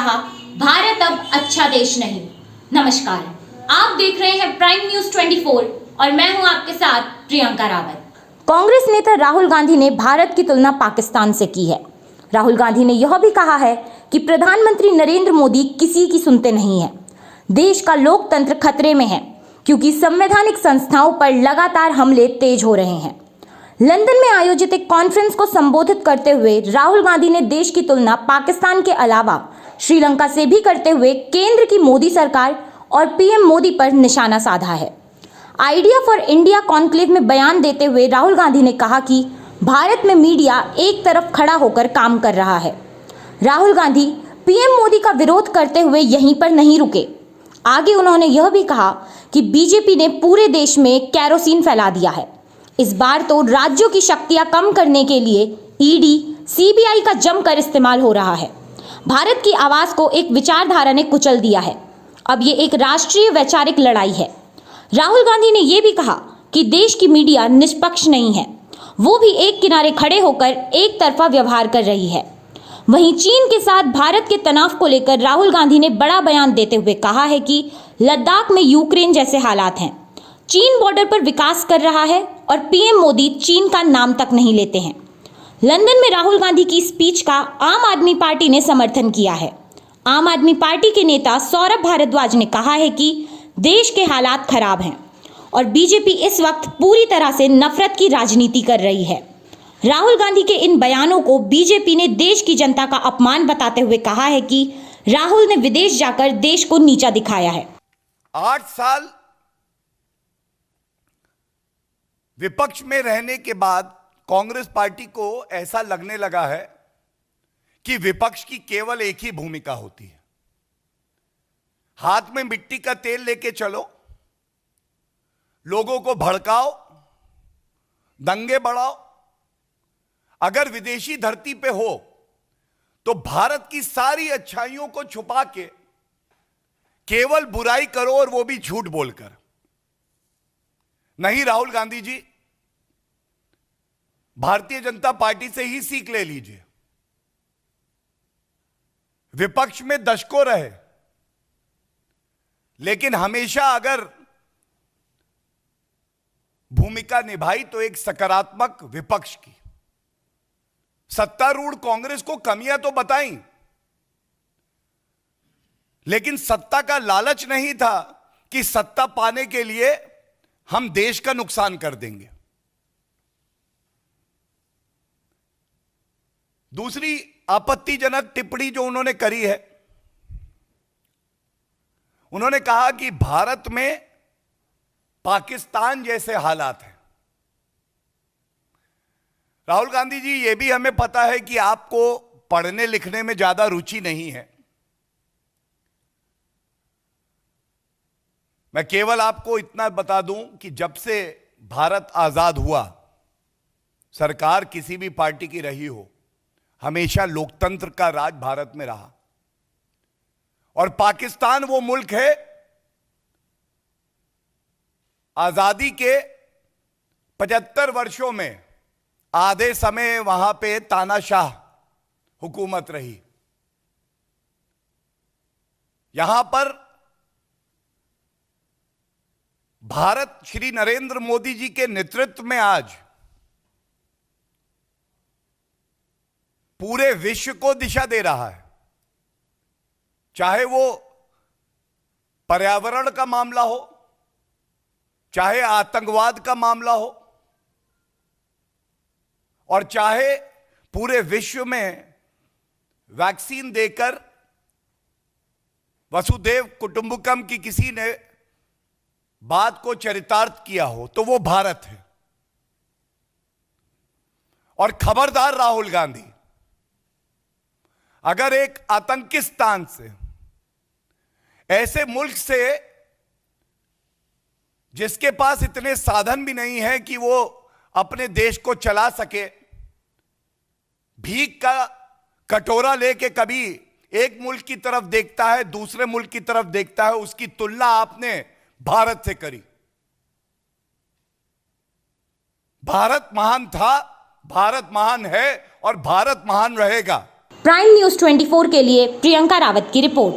कहा, भारत अब अच्छा देश नहीं। नमस्कार, आप देख रहे हैं प्राइम न्यूज 24 और मैं हूं आपके साथ प्रियंका रावत। कांग्रेस नेता राहुल गांधी ने भारत की तुलना पाकिस्तान से की है। राहुल गांधी ने यह भी कहा है कि प्रधानमंत्री नरेंद्र मोदी किसी की सुनते नहीं है। देश का लोकतंत्र खतरे में है क्योंकि संवैधानिक संस्थाओं पर लगातार हमले तेज हो रहे हैं। लंदन में आयोजित एक कॉन्फ्रेंस को संबोधित करते हुए राहुल गांधी ने देश की तुलना पाकिस्तान के अलावा श्रीलंका से भी करते हुए केंद्र की मोदी सरकार और पीएम मोदी पर निशाना साधा है। आइडिया फॉर इंडिया कॉन्क्लेव में बयान देते हुए राहुल गांधी ने कहा कि भारत में मीडिया एक तरफ खड़ा होकर काम कर रहा है। राहुल गांधी पीएम मोदी का विरोध करते हुए यहीं पर नहीं रुके। आगे उन्होंने यह भी कहा कि बीजेपी ने पूरे देश में केरोसिन फैला दिया है। इस बार तो राज्यों की शक्तियां कम करने के लिए ईडी, सीबीआई का जमकर इस्तेमाल हो रहा है। भारत की आवाज को एक विचारधारा ने कुचल दिया है। अब ये एक राष्ट्रीय वैचारिक लड़ाई है। राहुल गांधी ने यह भी कहा कि देश की मीडिया निष्पक्ष नहीं है, वो भी एक किनारे खड़े होकर एक तरफा व्यवहार कर रही है। वहीं चीन के साथ भारत के तनाव को लेकर राहुल गांधी ने बड़ा बयान देते हुए कहा है कि लद्दाख में यूक्रेन जैसे हालात हैं। चीन बॉर्डर पर विकास कर रहा है और पीएम मोदी चीन का नाम तक नहीं लेते हैं। लंदन में राहुल गांधी की स्पीच का आम आदमी पार्टी ने समर्थन किया है। आम आदमी पार्टी के नेता सौरभ भारद्वाज ने कहा है कि देश के हालात खराब हैं और बीजेपी इस वक्त पूरी तरह से नफरत की राजनीति कर रही है। राहुल गांधी के इन बयानों को बीजेपी ने देश की जनता का अपमान बताते हुए कहा है कि राहुल ने विदेश जाकर देश को नीचा दिखाया है। 8 साल विपक्ष में रहने के बाद कांग्रेस पार्टी को ऐसा लगने लगा है कि विपक्ष की केवल एक ही भूमिका होती है, हाथ में मिट्टी का तेल लेके चलो, लोगों को भड़काओ, दंगे बढ़ाओ। अगर विदेशी धरती पे हो तो भारत की सारी अच्छाइयों को छुपा के केवल बुराई करो, और वो भी झूठ बोलकर। नहीं, राहुल गांधी जी, भारतीय जनता पार्टी से ही सीख ले लीजिए। विपक्ष में दशकों रहे, लेकिन हमेशा अगर भूमिका निभाई तो एक सकारात्मक विपक्ष की। सत्तारूढ़ कांग्रेस को कमियां तो बताई, लेकिन सत्ता का लालच नहीं था कि सत्ता पाने के लिए हम देश का नुकसान कर देंगे। दूसरी आपत्तिजनक टिप्पणी जो उन्होंने करी है, उन्होंने कहा कि भारत में पाकिस्तान जैसे हालात हैं। राहुल गांधी जी, यह भी हमें पता है कि आपको पढ़ने लिखने में ज्यादा रुचि नहीं है। मैं केवल आपको इतना बता दूं कि जब से भारत आजाद हुआ, सरकार किसी भी पार्टी की रही हो, हमेशा लोकतंत्र का राज भारत में रहा। और पाकिस्तान वो मुल्क है, आजादी के 75 वर्षों में आधे समय वहां पे तानाशाह हुकूमत रही। यहां पर भारत श्री नरेंद्र मोदी जी के नेतृत्व में आज पूरे विश्व को दिशा दे रहा है। चाहे वो पर्यावरण का मामला हो, चाहे आतंकवाद का मामला हो, और चाहे पूरे विश्व में वैक्सीन देकर वसुधैव कुटुंबकम की किसी ने बात को चरितार्थ किया हो, तो वो भारत है। और खबरदार राहुल गांधी, अगर एक आतंकिस्तान से, ऐसे मुल्क से जिसके पास इतने साधन भी नहीं है कि वो अपने देश को चला सके, भीख का कटोरा लेके कभी एक मुल्क की तरफ देखता है, दूसरे मुल्क की तरफ देखता है, उसकी तुलना आपने भारत से करी। भारत महान था, भारत महान है और भारत महान रहेगा। प्राइम न्यूज़ 24 के लिए प्रियंका रावत की रिपोर्ट।